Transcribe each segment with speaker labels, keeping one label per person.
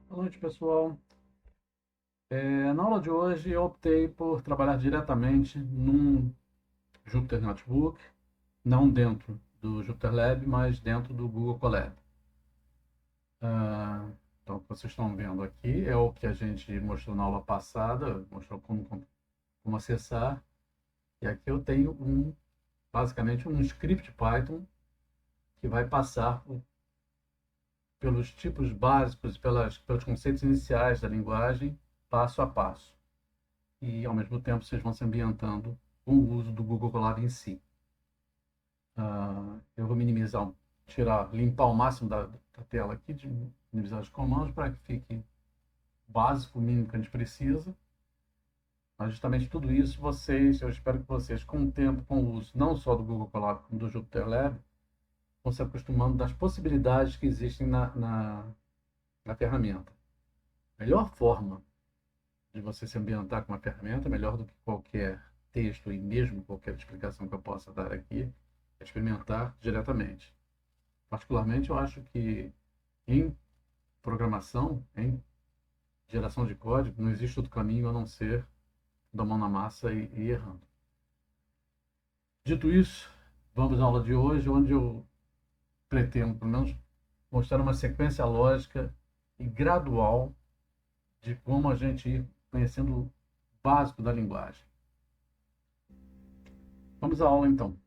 Speaker 1: Boa noite, pessoal. Na aula de hoje eu optei por trabalhar diretamente num Jupyter Notebook, não dentro do Jupyter Lab, mas dentro do Google Colab. Ah, então, o que vocês estão vendo aqui é o que a gente mostrou na aula passada, mostrou como acessar. E aqui eu tenho basicamente um script Python que vai passar pelos tipos básicos, pelos conceitos iniciais da linguagem, passo a passo. E ao mesmo tempo vocês vão se ambientando com o uso do Google Colab em si. Eu vou minimizar, limpar o máximo da tela aqui, de minimizar os comandos para que fique básico, o mínimo que a gente precisa. Mas justamente tudo isso eu espero que vocês, com o tempo, com o uso não só do Google Colab, como do Jupyter Lab, vão se acostumando das possibilidades que existem na ferramenta. A melhor forma de você se ambientar com uma ferramenta, melhor do que qualquer texto e mesmo qualquer explicação que eu possa dar aqui, é experimentar diretamente. Particularmente, eu acho que em programação, em geração de código, não existe outro caminho a não ser dar mão na massa e errando. Dito isso, vamos à aula de hoje, onde eu pretendo, pelo menos, mostrar uma sequência lógica e gradual de como a gente ir conhecendo o básico da linguagem. Vamos à aula, então.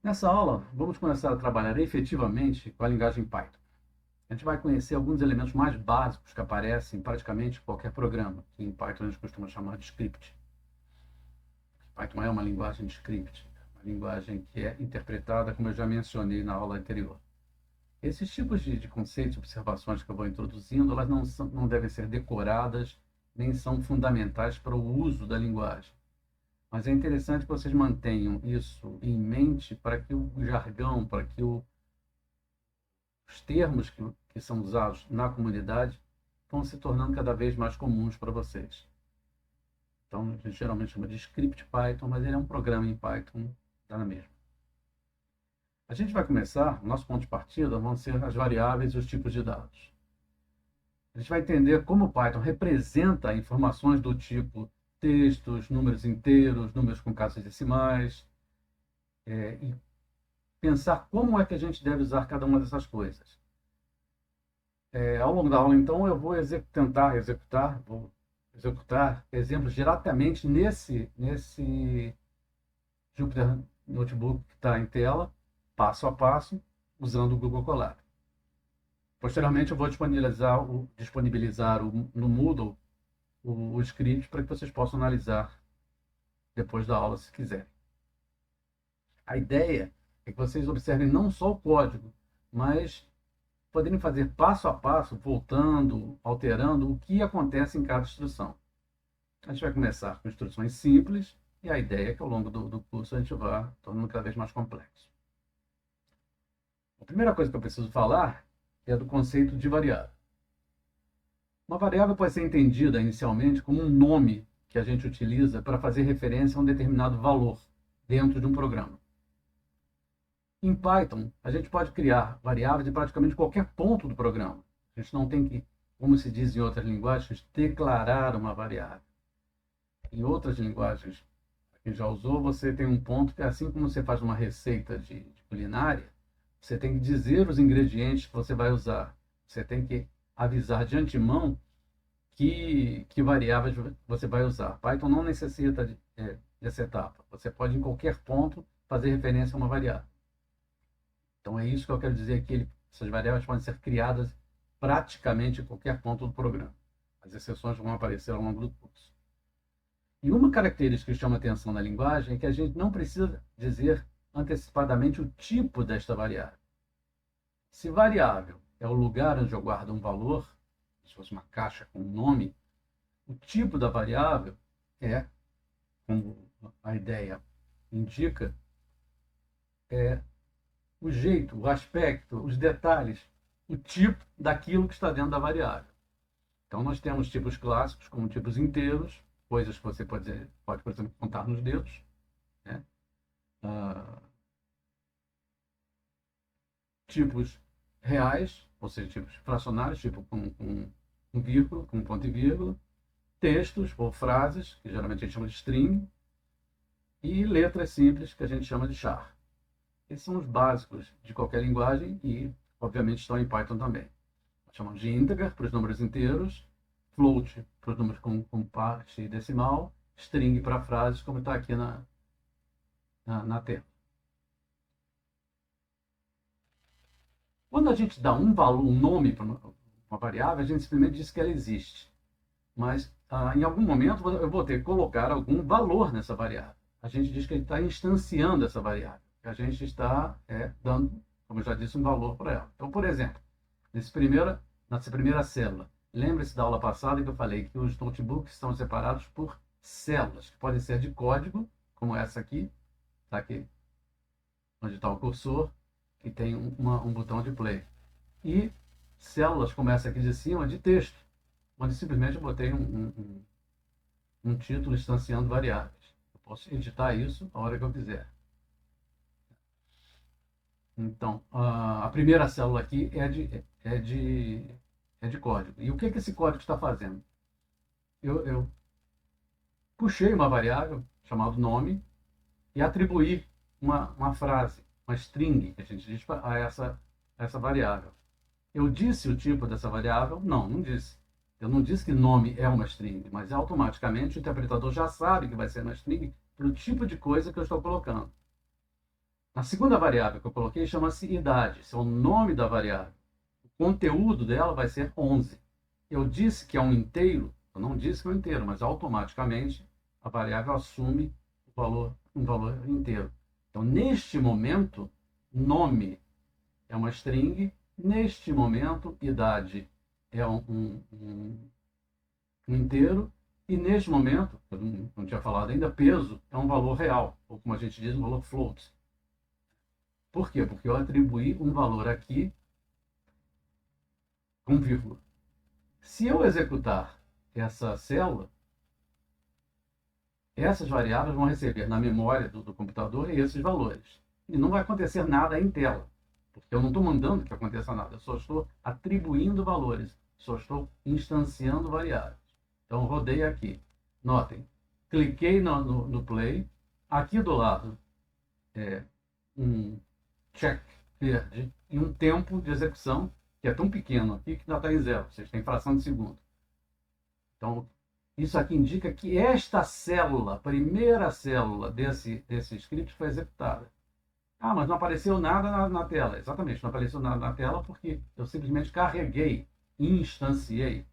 Speaker 1: Nessa aula, vamos começar a trabalhar efetivamente com a linguagem Python. A gente vai conhecer alguns elementos mais básicos que aparecem em praticamente qualquer programa, que em Python a gente costuma chamar de script. Python é uma linguagem de script, uma linguagem que é interpretada, como eu já mencionei na aula anterior. Esses tipos de conceitos e observações que eu vou introduzindo, elas não devem ser decoradas, nem são fundamentais para o uso da linguagem. Mas é interessante que vocês mantenham isso em mente para que o jargão, para que os termos que são usados na comunidade vão se tornando cada vez mais comuns para vocês. Então, a gente geralmente chama de script Python, mas ele é um programa em Python, está na mesma. A gente vai começar, nosso ponto de partida vão ser as variáveis e os tipos de dados. A gente vai entender como o Python representa informações do tipo textos, números inteiros, números com casas decimais, e pensar como é que a gente deve usar cada uma dessas coisas. Ao longo da aula, então, eu vou vou executar exemplos diretamente nesse Jupyter Notebook que está em tela, passo a passo, usando o Google Colab. Posteriormente, eu vou disponibilizar no Moodle o script para que vocês possam analisar depois da aula, se quiserem. A ideia é que vocês observem não só o código, mas poderem fazer passo a passo, voltando, alterando o que acontece em cada instrução. A gente vai começar com instruções simples e a ideia é que ao longo do curso a gente vá tornando cada vez mais complexo. A primeira coisa que eu preciso falar é do conceito de variável. Uma variável pode ser entendida inicialmente como um nome que a gente utiliza para fazer referência a um determinado valor dentro de um programa. Em Python, a gente pode criar variáveis de praticamente qualquer ponto do programa. A gente não tem que, como se diz em outras linguagens, declarar uma variável. Em outras linguagens que já usou, você tem um ponto que, assim como você faz uma receita de culinária, você tem que dizer os ingredientes que você vai usar. Você tem que avisar de antemão que variáveis você vai usar. Python não necessita dessa etapa. Você pode, em qualquer ponto, fazer referência a uma variável. Então, é isso que eu quero dizer que essas variáveis podem ser criadas praticamente em qualquer ponto do programa. As exceções vão aparecer ao longo do curso. E uma característica que chama atenção na linguagem é que a gente não precisa dizer antecipadamente o tipo desta variável. Se variável é o lugar onde eu guardo um valor, se fosse uma caixa com um nome, o tipo da variável é, como a ideia indica, o jeito, o aspecto, os detalhes, o tipo daquilo que está dentro da variável. Então, nós temos tipos clássicos, como tipos inteiros, coisas que você pode, por exemplo, contar nos dedos, né? Tipos reais, ou seja, tipos fracionários, tipo com vírgula, com ponto e vírgula, textos ou frases, que geralmente a gente chama de string, e letras simples, que a gente chama de char. Esses são os básicos de qualquer linguagem e, obviamente, estão em Python também. Chamamos de integer para os números inteiros, float para os números com parte decimal, string para frases, como está aqui na tela. Quando a gente dá um valor, um nome para uma variável, a gente simplesmente diz que ela existe. Mas, em algum momento, eu vou ter que colocar algum valor nessa variável. A gente diz que ele está instanciando essa variável. A gente está dando, como eu já disse, um valor para ela. Então, por exemplo, nessa primeira célula, lembre-se da aula passada que eu falei que os notebooks estão separados por células, que podem ser de código, como essa aqui, está aqui, onde está o cursor, que tem um botão de play. E células como essa aqui de cima, de texto, onde simplesmente eu botei um título instanciando variáveis. Eu posso editar isso a hora que eu quiser. Então, a primeira célula aqui é de código. E o que esse código está fazendo? Eu puxei uma variável chamada nome e atribuí uma frase, uma string, que a gente diz, a essa variável. Eu disse o tipo dessa variável? Não disse. Eu não disse que nome é uma string, mas automaticamente o interpretador já sabe que vai ser uma string pelo tipo de coisa que eu estou colocando. A segunda variável que eu coloquei chama-se idade, esse é o nome da variável. O conteúdo dela vai ser 11. Eu disse que é um inteiro, eu não disse que é um inteiro, mas automaticamente a variável assume um valor inteiro. Então, neste momento, nome é uma string, neste momento, idade é um inteiro, e neste momento, eu não tinha falado ainda, peso é um valor real, ou como a gente diz, um valor float. Por quê? Porque eu atribuí um valor aqui com vírgula. Se eu executar essa célula, essas variáveis vão receber na memória do computador esses valores. E não vai acontecer nada em tela, porque eu não estou mandando que aconteça nada, eu só estou atribuindo valores, só estou instanciando variáveis. Então, rodei aqui. Notem, cliquei no play, aqui do lado um check verde e um tempo de execução que é tão pequeno aqui que ainda está em zero, vocês têm fração de segundo. Então, isso aqui indica que esta célula, a primeira célula desse script foi executada. Ah, mas não apareceu nada na tela. Exatamente, não apareceu nada na tela porque eu simplesmente carreguei, instanciei,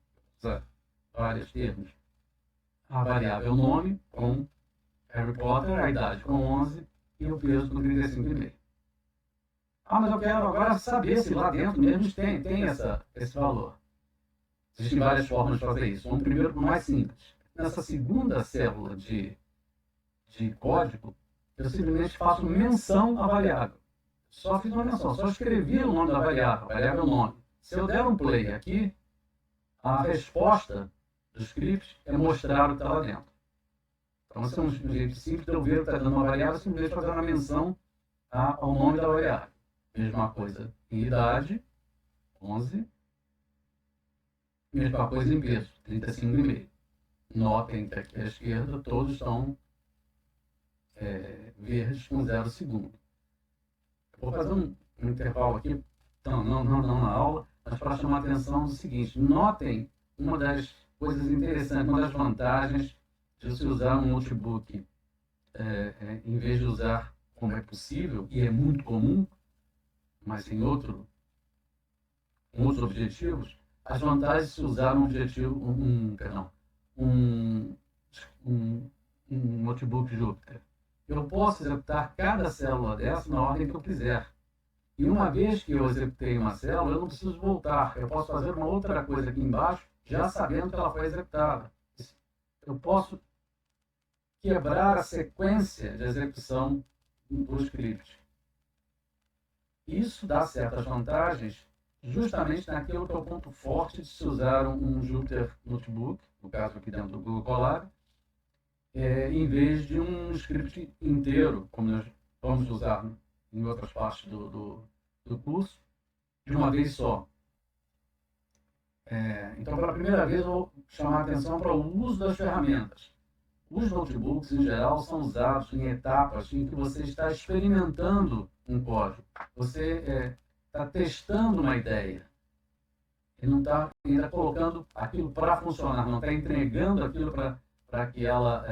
Speaker 1: vários termos, a variável nome com Harry Potter, a idade com 11 e o peso com 35,5. Ah, mas eu quero agora saber se lá dentro mesmo tem esse valor. Existem várias formas de fazer isso. Vamos primeiro para o mais simples. Nessa segunda célula de código, eu simplesmente faço menção à variável. Só fiz uma menção, só escrevi o nome da variável, a variável nome. Se eu der um play aqui, a resposta do script é mostrar o que está lá dentro. Então, esse é um jeito simples de eu ver o que está dando uma variável, simplesmente fazer uma menção ao nome da variável. Mesma coisa em idade, 11. Mesma coisa em peso, 35,5. Notem que aqui à esquerda todos estão verdes com 0 segundo. Vou fazer um intervalo aqui, então, não na aula, mas para chamar a atenção do seguinte. Notem uma das coisas interessantes, uma das vantagens de se usar um notebook em vez de usar como é possível, e é muito comum, mas em outros objetivos, as vantagens de se usar um notebook Jupyter. Eu posso executar cada célula dessa na ordem que eu quiser. E uma vez que eu executei uma célula, eu não preciso voltar. Eu posso fazer uma outra coisa aqui embaixo, já sabendo que ela foi executada. Eu posso quebrar a sequência de execução do script. Isso dá certas vantagens justamente naquilo que é o ponto forte de se usar um Jupyter Notebook, no caso aqui dentro do Google Colab, em vez de um script inteiro, como nós vamos usar em outras partes do curso, de uma vez só. Então, pela primeira vez, eu vou chamar a atenção para o uso das ferramentas. Os notebooks, em geral, são usados em etapas em que você está experimentando um código. Você está testando uma ideia. Ele não está ainda colocando aquilo para funcionar, não está entregando aquilo para que ela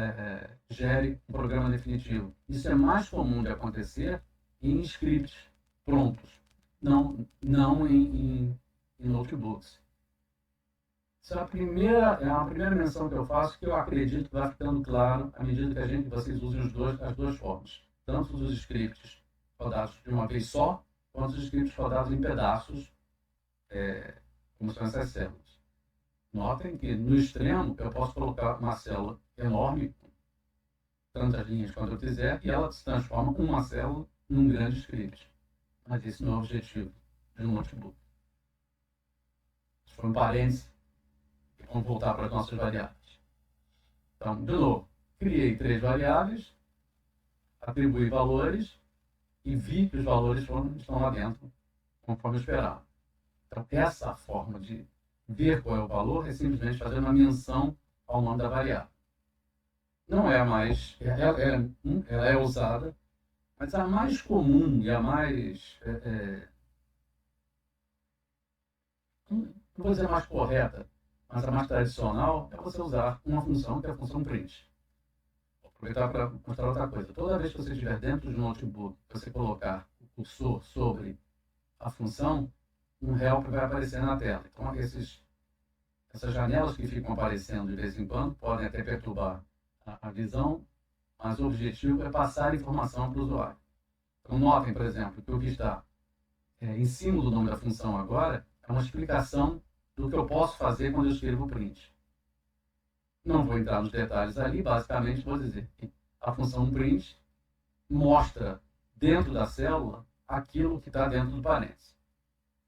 Speaker 1: gere um programa definitivo. Isso é mais comum de acontecer em scripts prontos, não em notebooks. Essa é uma primeira menção que eu faço, que eu acredito que vai ficando claro à medida que vocês usem as duas formas. Tanto os scripts rodados de uma vez só, quanto os scripts rodados em pedaços, como são essas células. Notem que, no extremo, eu posso colocar uma célula enorme, tantas linhas quanto eu quiser, e ela se transforma uma célula num grande script. Mas esse não é o objetivo de um notebook. Isso foi um parênteses. Vamos voltar para as nossas variáveis. Então, de novo, criei 3 variáveis, atribuí valores e vi que os valores estão lá dentro, conforme eu esperava. Então, essa forma de ver qual é o valor é simplesmente fazer uma menção ao nome da variável. Não é a mais... Ela é usada, mas a mais comum e a mais... não vou dizer a mais correta, mas a mais tradicional é você usar uma função que é a função print. Vou aproveitar para mostrar outra coisa. Toda vez que você estiver dentro de um notebook, você colocar o cursor sobre a função, um help vai aparecer na tela. Então, essas janelas que ficam aparecendo de vez em quando podem até perturbar a visão, mas o objetivo é passar informação para o usuário. Então, notem, por exemplo, que o que está em cima do nome da função agora é uma explicação do que eu posso fazer quando eu escrevo print. Não vou entrar nos detalhes ali, basicamente vou dizer que a função print mostra dentro da célula aquilo que está dentro do parênteses.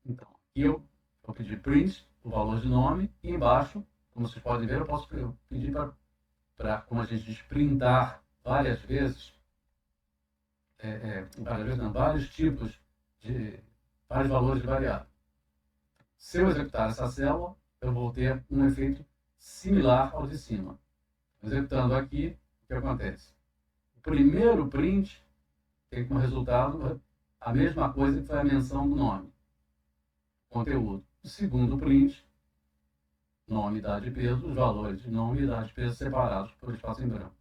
Speaker 1: Então, aqui eu vou pedir print, o valor de nome, e embaixo, como vocês podem ver, eu posso pedir para, como a gente diz, printar várias vezes, vários tipos de vários valores de variável. Se eu executar essa célula, eu vou ter um efeito similar ao de cima. Executando aqui, o que acontece? O primeiro print tem como resultado a mesma coisa que foi a menção do nome, conteúdo. O segundo print, nome, idade e peso, os valores de nome, idade e peso separados por espaço em branco.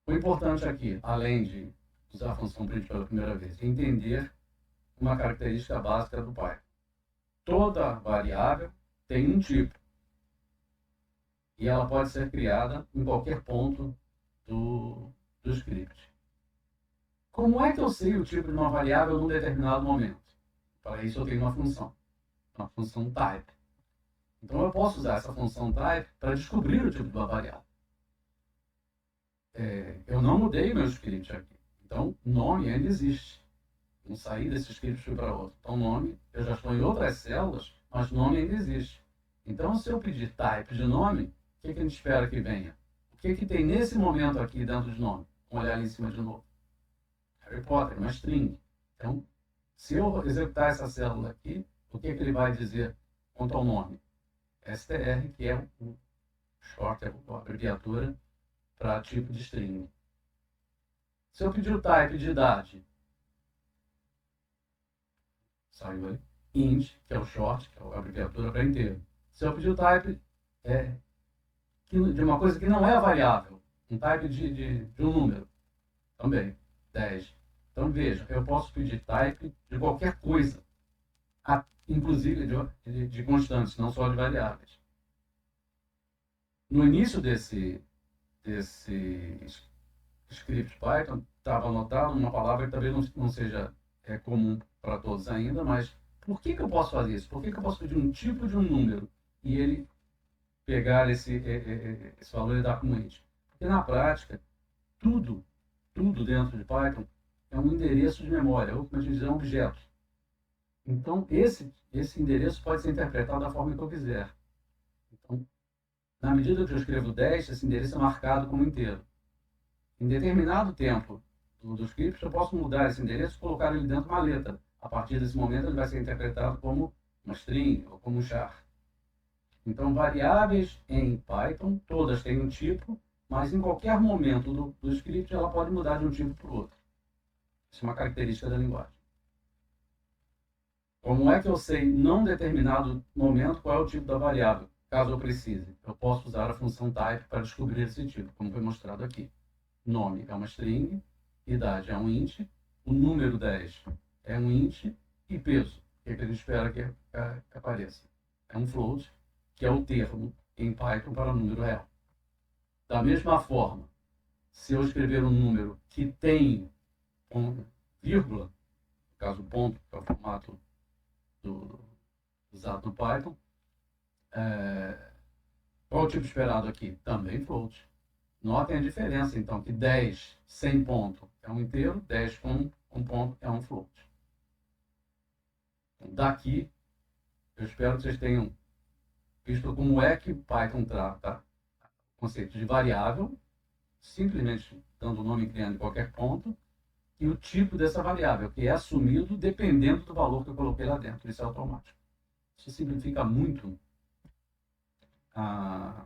Speaker 1: O importante aqui, além de usar a função print pela primeira vez, é entender uma característica básica do Python. Toda variável tem um tipo. E ela pode ser criada em qualquer ponto do script. Como é que eu sei o tipo de uma variável num determinado momento? Para isso eu tenho uma função type. Então eu posso usar essa função type para descobrir o tipo de uma variável. Eu não mudei meu script aqui. Então, nome ainda existe. Não saí desse script e fui para outro. Então, nome, eu já estou em outras células, mas nome ainda existe. Então, se eu pedir type de nome, o que a gente espera que venha? O que tem nesse momento aqui dentro de nome? Vamos olhar ali em cima de novo. Harry Potter, uma string. Então, se eu executar essa célula aqui, o que ele vai dizer quanto ao nome? str, que é o short, a abreviatura para tipo de string. Se eu pedir o type de idade, saiu ali, int, que é o short, que é a abreviatura para inteiro. Se eu pedir o type de uma coisa que não é variável, um type de um número, também, 10. Então veja, eu posso pedir type de qualquer coisa, inclusive de constantes, não só de variáveis. No início desse script Python, estava anotado uma palavra que talvez não seja comum para todos ainda, mas por que eu posso fazer isso? Por que eu posso pedir um tipo de um número e ele pegar esse valor e dar como int? Porque na prática, tudo dentro de Python é um endereço de memória, ou como a gente diz, é um objeto. Então, esse endereço pode ser interpretado da forma que eu quiser. Então, na medida que eu escrevo 10, esse endereço é marcado como inteiro. Em determinado tempo do script, eu posso mudar esse endereço e colocar ele dentro de uma letra. A partir desse momento, ele vai ser interpretado como uma string ou como um char. Então, variáveis em Python, todas têm um tipo, mas em qualquer momento do script ela pode mudar de um tipo para o outro. Isso é uma característica da linguagem. Como é que eu sei, num determinado momento, qual é o tipo da variável, caso eu precise? Eu posso usar a função type para descobrir esse tipo, como foi mostrado aqui. Nome é uma string, idade é um int, o número 10 é um int e peso, que é que a gente espera que apareça. É um float, que é o termo em Python para número real. Da mesma forma, se eu escrever um número que tem vírgula, no caso ponto, que é o formato usado no Python, qual é o tipo esperado aqui? Também float. Notem a diferença, então, que 10 sem ponto é um inteiro, 10 com um ponto é um float. Então, daqui, eu espero que vocês tenham visto como é que Python trata o conceito de variável, simplesmente dando o nome e criando em qualquer ponto, e o tipo dessa variável, que é assumido dependendo do valor que eu coloquei lá dentro. Isso é automático. Isso simplifica muito a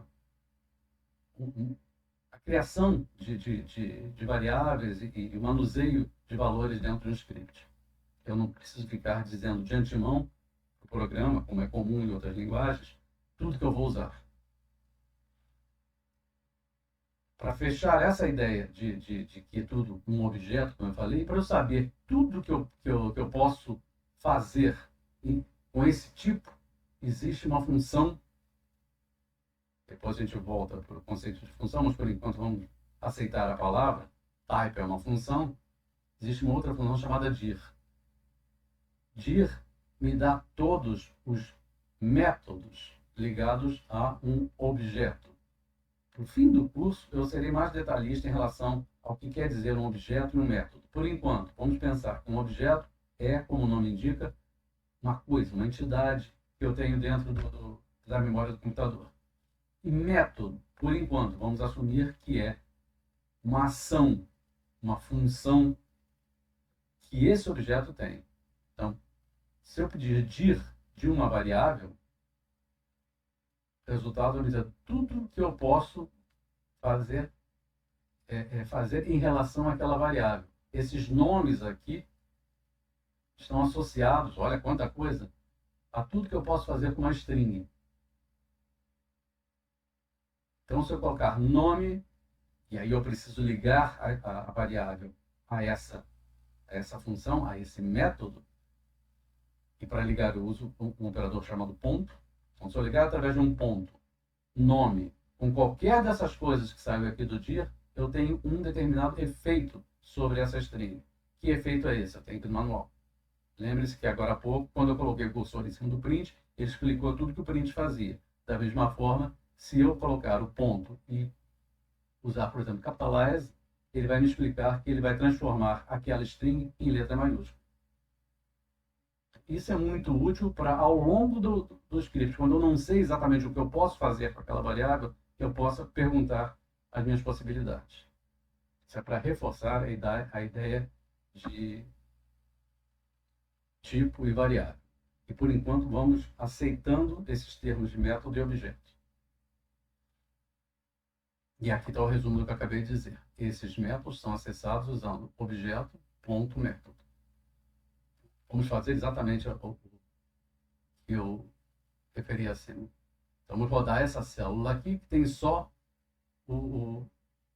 Speaker 1: criação de variáveis e o manuseio de valores dentro do script. Eu não preciso ficar dizendo de antemão o programa, como é comum em outras linguagens, tudo que eu vou usar. Para fechar essa ideia de que é tudo um objeto, como eu falei, para eu saber tudo que eu posso fazer com esse tipo, existe uma função. Depois a gente volta para o conceito de função, mas por enquanto vamos aceitar a palavra. Type é uma função. Existe uma outra função chamada dir. Dir me dá todos os métodos ligados a um objeto. No fim do curso, eu serei mais detalhista em relação ao que quer dizer um objeto e um método. Por enquanto, vamos pensar que um objeto é, como o nome indica, uma coisa, uma entidade que eu tenho dentro da memória do computador. E método, por enquanto, vamos assumir que é uma ação, uma função que esse objeto tem. Então, se eu pedir dir de uma variável, o resultado vai dizer tudo que eu posso fazer, fazer em relação àquela variável. Esses nomes aqui estão associados, olha quanta coisa, a tudo que eu posso fazer com uma string. Então, se eu colocar nome, e aí eu preciso ligar a variável a essa função, a esse método, e para ligar eu uso um operador chamado ponto. Então, se eu ligar através de um ponto, nome, com qualquer dessas coisas que saem aqui do dir, eu tenho um determinado efeito sobre essa string. Que efeito é esse? Eu tenho que ir no manual. Lembre-se que agora há pouco, quando eu coloquei o cursor em cima do print, ele explicou tudo que o print fazia. Da mesma forma, se eu colocar o ponto e usar, por exemplo, capitalize, ele vai me explicar que ele vai transformar aquela string em letra maiúscula. Isso é muito útil para, ao longo do script, quando eu não sei exatamente o que eu posso fazer com aquela variável, eu possa perguntar as minhas possibilidades. Isso é para reforçar a ideia de tipo e variável. E, por enquanto, vamos aceitando esses termos de método e objeto. E aqui está o resumo do que eu acabei de dizer. Esses métodos são acessados usando objeto.método. Vamos fazer exatamente o que eu referi acima. Então, vamos rodar essa célula aqui, que tem só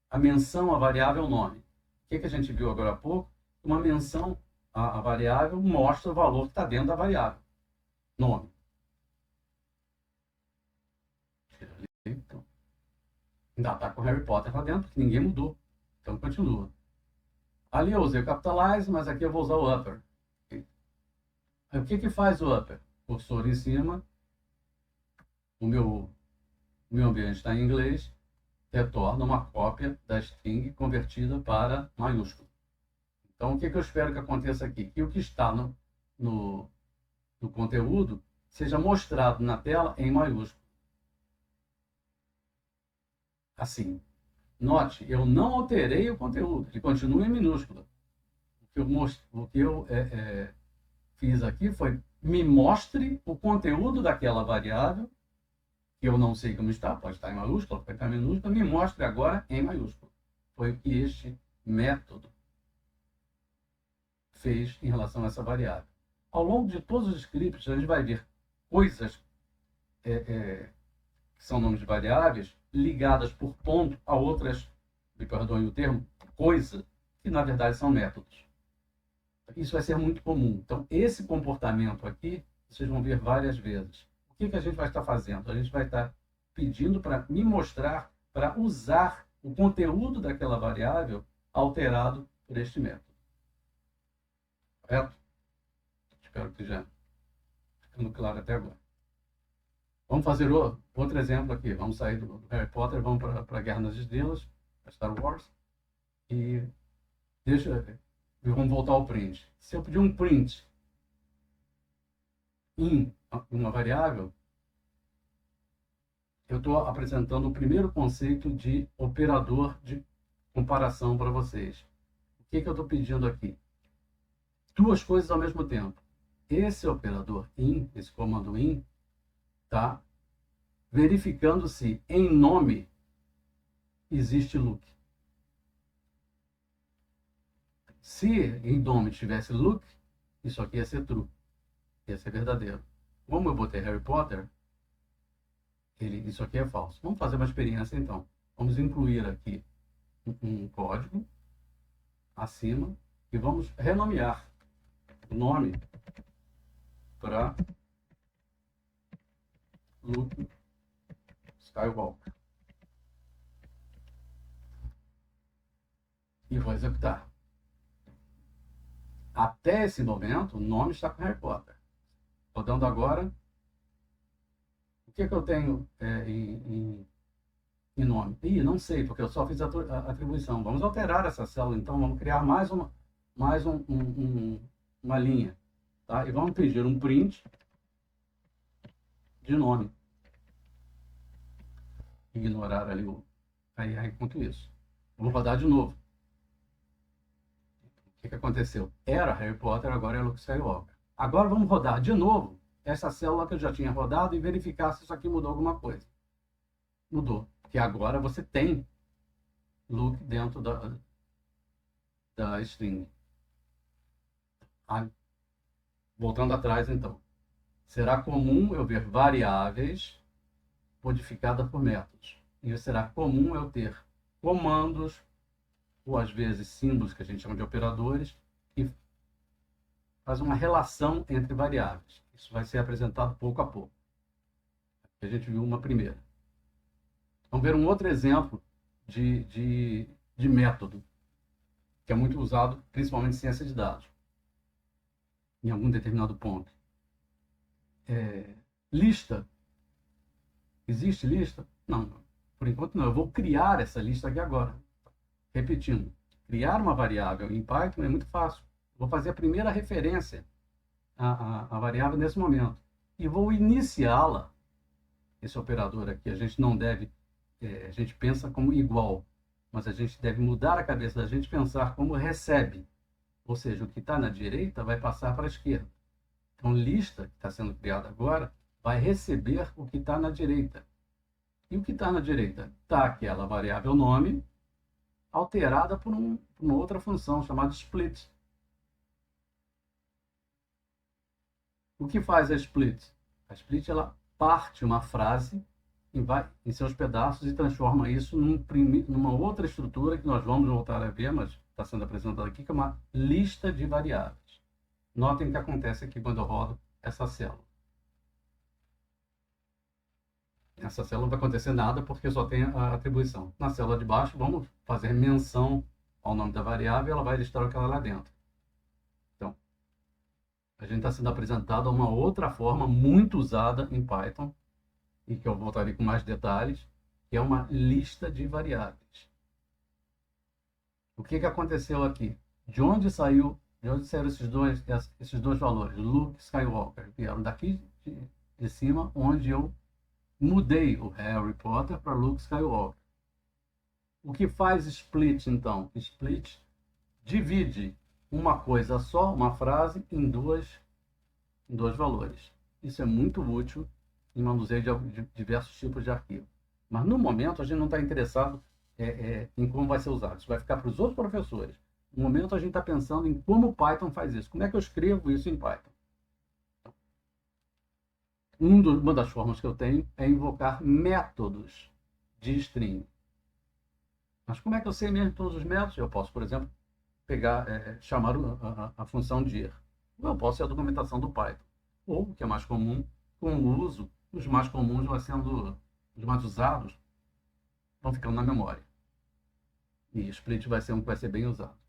Speaker 1: a menção à variável nome. O que a gente viu agora há pouco? Uma menção à variável mostra o valor que está dentro da variável. Nome. Tira ali, então. Ainda está com Harry Potter lá dentro, porque ninguém mudou. Então, continua. Ali eu usei o capitalize, mas aqui eu vou usar o upper. Aí, o que faz o upper? Cursor em cima. O meu ambiente está em inglês. Retorna uma cópia da string convertida para maiúsculo. Então, o que eu espero que aconteça aqui? Que o que está no conteúdo seja mostrado na tela em maiúsculo. Assim, note, eu não alterei o conteúdo, ele continua em minúscula. O que eu fiz aqui foi me mostre o conteúdo daquela variável, que eu não sei como está, pode estar em maiúscula, pode estar em minúscula, me mostre agora em maiúscula. Foi o que este método fez em relação a essa variável. Ao longo de todos os scripts, a gente vai ver coisas que são nomes de variáveis ligadas por ponto a outras, me perdoem o termo, coisa, que na verdade são métodos. Isso vai ser muito comum. Então, esse comportamento aqui, vocês vão ver várias vezes. O que a gente vai estar fazendo? A gente vai estar pedindo para me mostrar, para usar o conteúdo daquela variável alterado por este método. Correto? Espero que já ficando claro até agora. Vamos fazer outro exemplo aqui. Vamos sair do Harry Potter, vamos para a Guerra nas Estrelas, para Star Wars. E vamos voltar ao print. Se eu pedir um print em uma variável, eu estou apresentando o primeiro conceito de operador de comparação para vocês. O que eu estou pedindo aqui? Duas coisas ao mesmo tempo. Esse operador in, esse comando in, está verificando se em nome existe look. Se em nome tivesse look, isso aqui ia ser true, ia ser verdadeiro. Como eu botei Harry Potter, isso aqui é falso. Vamos fazer uma experiência então. Vamos incluir aqui um código acima e vamos renomear o nome para Luke Skywalker. E vou executar. Até esse momento, o nome está com Harry Potter. Rodando agora, o que eu tenho em nome? Não sei, porque eu só fiz a atribuição. Vamos alterar essa célula, então. Vamos criar mais uma linha. Tá? E vamos pedir um print de nome. Ignorar ali enquanto isso. Vou rodar de novo. O que aconteceu? Era Harry Potter, agora é Luke Skywalker. Agora vamos rodar de novo essa célula que eu já tinha rodado e verificar se isso aqui mudou alguma coisa. Mudou. Porque agora você tem Luke dentro da string. Voltando atrás, então. Será comum eu ver variáveis modificadas por métodos. E será comum eu ter comandos, ou às vezes símbolos, que a gente chama de operadores, que fazem uma relação entre variáveis. Isso vai ser apresentado pouco a pouco. A gente viu uma primeira. Vamos ver um outro exemplo de método, que é muito usado, principalmente em ciência de dados, em algum determinado ponto. Lista. Existe lista? Não, por enquanto não. Eu vou criar essa lista aqui agora. Repetindo, criar uma variável em Python é muito fácil. Vou fazer a primeira referência à variável nesse momento. E vou iniciá-la. Esse operador aqui, a gente não deve... a gente pensa como igual, mas a gente deve mudar a cabeça da gente e pensar como recebe. Ou seja, o que está na direita vai passar para a esquerda. Então, lista, que está sendo criada agora, vai receber o que está na direita. E o que está na direita? Está aquela variável nome, alterada por uma outra função chamada split. O que faz a split? A split ela parte uma frase em seus pedaços e transforma isso numa outra estrutura que nós vamos voltar a ver, mas está sendo apresentada aqui, que é uma lista de variáveis. Notem o que acontece aqui quando eu rodo essa célula. Nessa célula não vai acontecer nada porque só tem a atribuição. Na célula de baixo, vamos fazer menção ao nome da variável e ela vai listar o que ela lá dentro. Então, a gente está sendo apresentado a uma outra forma muito usada em Python, e que eu voltarei com mais detalhes, que é uma lista de variáveis. O que aconteceu aqui? De onde saíram esses dois valores? Luke e Skywalker. Vieram daqui de cima, onde eu mudei o Harry Potter para Luke Skywalker. O que faz split, então? Split divide uma coisa só, uma frase, em em 2 valores. Isso é muito útil em manuseio de diversos tipos de arquivo. Mas, no momento, a gente não está interessado em como vai ser usado. Isso vai ficar para os outros professores. No momento, a gente está pensando em como o Python faz isso. Como é que eu escrevo isso em Python? Uma das formas que eu tenho é invocar métodos de string. Mas como é que eu sei mesmo todos os métodos? Eu posso, por exemplo, chamar a função dir. Eu posso ser a documentação do Python. Ou, o que é mais comum, com o uso, os mais comuns vão sendo os mais usados, vão ficando na memória. E split vai ser um que vai ser bem usado.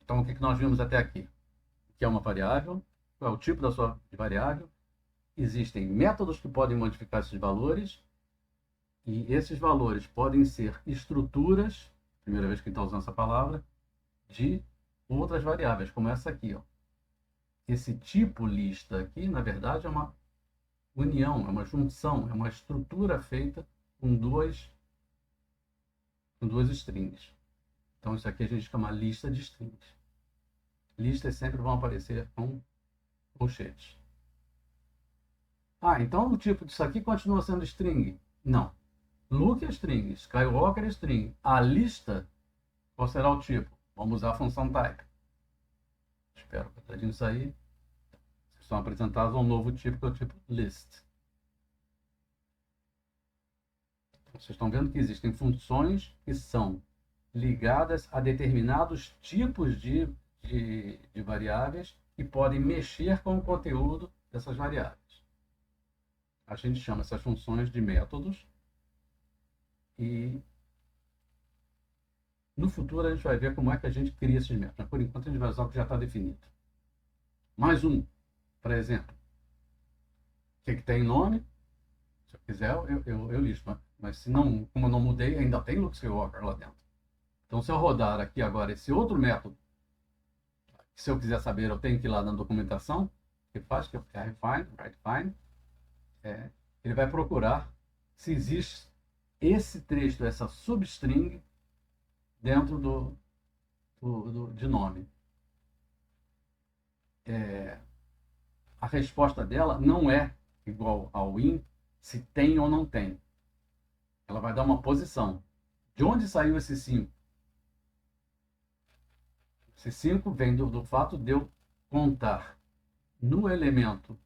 Speaker 1: Então, o que nós vimos até aqui? O que é uma variável? Qual é o tipo da sua variável? Existem métodos que podem modificar esses valores, e esses valores podem ser estruturas, primeira vez que está usando essa palavra, de outras variáveis, como essa aqui. Ó. Esse tipo lista aqui, na verdade, é uma união, é uma junção, é uma estrutura feita com duas strings. Então, isso aqui a gente chama lista de strings. Listas sempre vão aparecer com colchetes. Então o tipo disso aqui continua sendo string? Não. Luke é string, Skywalker é string. A lista, qual será o tipo? Vamos usar a função type. Espero que tadinho sair. Vocês são apresentados a um novo tipo, que é o tipo list. Vocês estão vendo que existem funções que são ligadas a determinados tipos de variáveis e podem mexer com o conteúdo dessas variáveis. A gente chama essas funções de métodos e no futuro a gente vai ver como é que a gente cria esses métodos. Mas por enquanto a gente vai usar o que já está definido. Mais um, por exemplo. O que tem nome? Se eu quiser, eu listo. Mas se não, como eu não mudei, ainda tem Luke Skywalker lá dentro. Então, se eu rodar aqui agora esse outro método, se eu quiser saber, eu tenho que ir lá na documentação, que faz, que é write-find, ele vai procurar se existe esse trecho, essa substring, dentro de nome. A resposta dela não é igual ao in, se tem ou não tem. Ela vai dar uma posição. De onde saiu esse 5? Esse 5 vem do fato de eu contar no elemento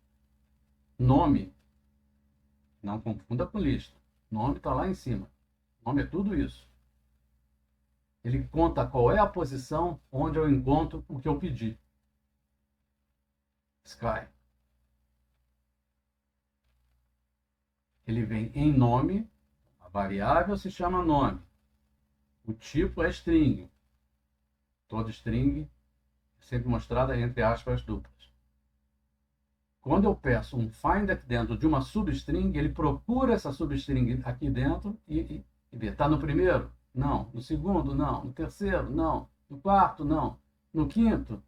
Speaker 1: nome, não confunda com lista. Nome está lá em cima. Nome é tudo isso. Ele conta qual é a posição onde eu encontro o que eu pedi. Sky. Ele vem em nome, a variável se chama nome. O tipo é string. Toda string é sempre mostrada entre aspas duplas. Quando eu peço um find aqui dentro de uma substring, ele procura essa substring aqui dentro e vê. Está no primeiro? Não. No segundo? Não. No terceiro? Não. No quarto? Não. No quinto?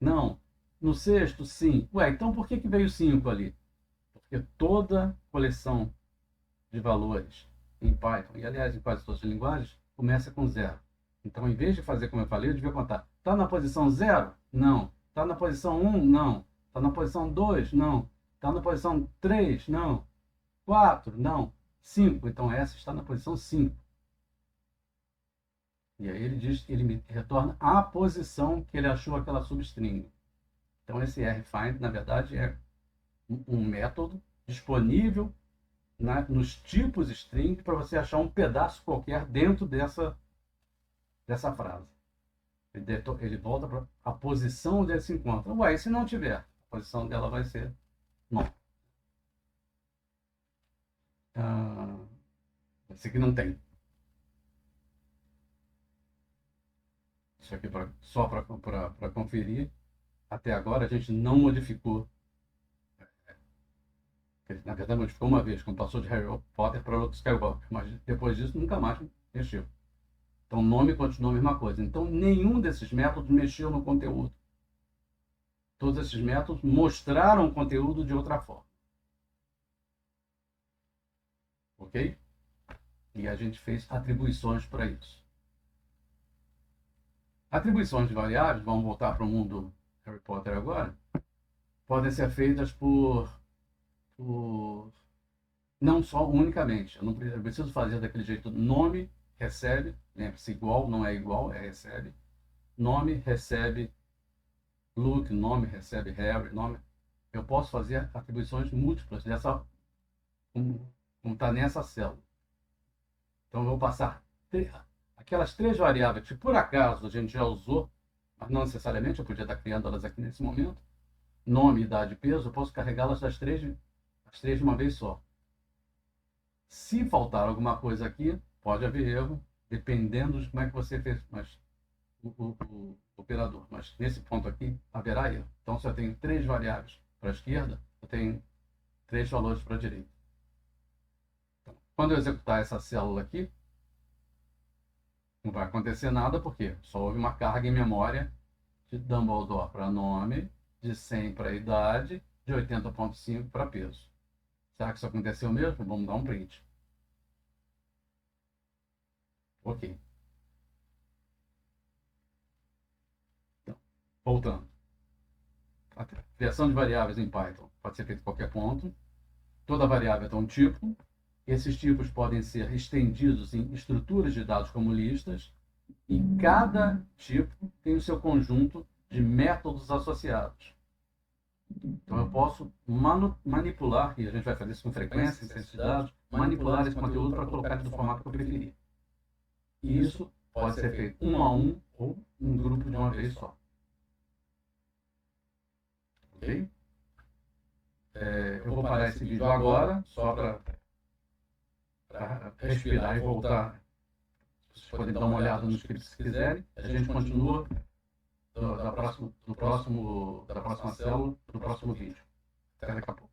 Speaker 1: Não. No sexto? Sim. Ué, então por que veio 5 ali? Porque toda coleção de valores em Python, e aliás em quase todas as linguagens, começa com 0. Então, em vez de fazer como eu falei, eu devia contar. Está na posição 0? Não. Está na posição 1? Não. Está na posição 2? Não. Está na posição 3? Não. 4? Não. 5? Então, essa está na posição 5. E aí ele me retorna a posição que ele achou aquela substring. Então, esse rfind, na verdade, é um método disponível nos tipos string para você achar um pedaço qualquer dentro dessa frase. Ele volta para a posição onde ele se encontra. Ué, e se não tiver? A posição dela vai ser não. Esse aqui não tem. Isso aqui só para conferir. Até agora a gente não modificou. Na verdade, modificou uma vez, quando passou de Harry Potter para Luke Skywalker. Mas depois disso, nunca mais mexeu. Então, o nome continua a mesma coisa. Então, nenhum desses métodos mexeu no conteúdo. Todos esses métodos mostraram o conteúdo de outra forma. Ok? E a gente fez atribuições para isso. Atribuições de variáveis, vamos voltar para o mundo Harry Potter agora. podem ser feitas por não só unicamente. Eu preciso fazer daquele jeito. Nome, recebe, lembre-se, igual não é igual, é recebe. Nome, recebe Luke, nome, recebe Harry, nome. Eu posso fazer atribuições múltiplas dessa, como está nessa célula. Então, eu vou passar aquelas três variáveis que, por acaso, a gente já usou, mas não necessariamente, eu podia estar criando elas aqui nesse momento. Nome, idade e peso, eu posso carregá-las as três de uma vez só. Se faltar alguma coisa aqui, pode haver erro, dependendo de como é que você fez o operador. Mas nesse ponto aqui, haverá erro. Então, se eu tenho três variáveis para a esquerda, eu tenho três valores para a direita. Então, quando eu executar essa célula aqui, não vai acontecer nada, porque só houve uma carga em memória de Dumbledore para nome, de 100 para idade, de 80,5 para peso. Será que isso aconteceu mesmo? Vamos dar um print. Ok. Então, voltando. A criação de variáveis em Python pode ser feita em qualquer ponto. Toda variável tem um tipo. Esses tipos podem ser estendidos em estruturas de dados como listas. E cada tipo tem o seu conjunto de métodos associados. Então, eu posso manipular, e a gente vai fazer isso com frequência em ciência de dados, manipular esse conteúdo para colocar do formato que eu preferir. E isso pode ser feito um a um ou um grupo de uma vez só. Ok? Eu vou parar esse vídeo agora, só para respirar e voltar. Vocês podem dar uma olhada no script se quiserem. A gente continua da próxima célula, do próximo vídeo. Até daqui a pouco.